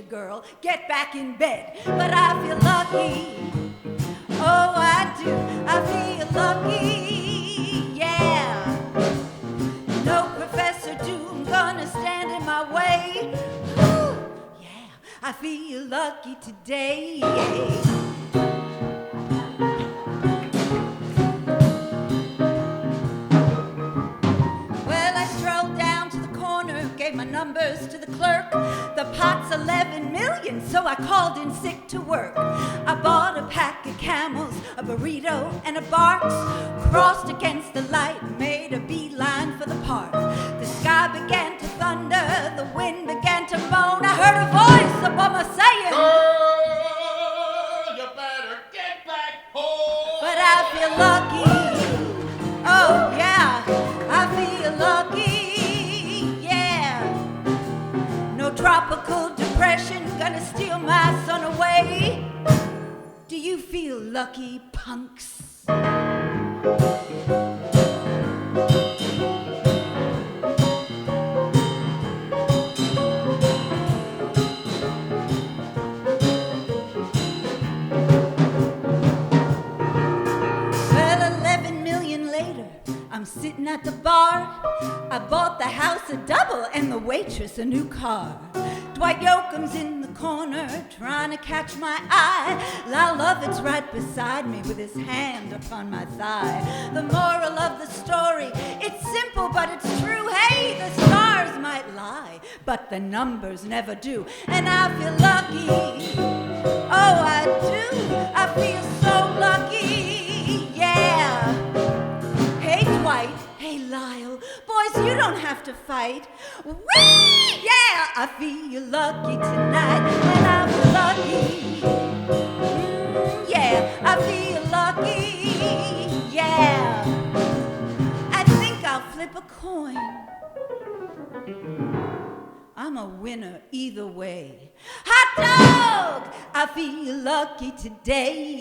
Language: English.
Girl, get back in bed. But I feel lucky, oh I do, I feel lucky, yeah. No Professor Doom gonna stand in my way. Whew, yeah, I feel lucky today, yeah. Gave my numbers to the clerk. The pot's 11 million, so I called in sick to work. I bought a pack of Camels, a burrito, and a Barks. Crossed against the light, made a beeline for the park. The sky began to thunder, the wind began to moan. I heard a voice above me saying, "Girl, you better get back home." But I feel lucky, oh yeah, I feel lucky. Tropical depression gonna steal my son away. Do you feel lucky, punks? Well, 11 million later, I'm sitting at the bar. I bought the house a double and the waitress a new car. Dwight Yoakam's in the corner trying to catch my eye. Lyle Lovett's right beside me with his hand upon my thigh. The moral of the story, it's simple but it's true. Hey, the stars might lie, but the numbers never do. And I feel lucky, oh I do, I feel so lucky, yeah. Hey Dwight, hey Lyle, boys, you don't have to fight. Whee! Yeah, I feel lucky tonight, and I feel lucky. Yeah, I feel lucky. Yeah, I think I'll flip a coin. I'm a winner either way. Hot dog! I feel lucky today.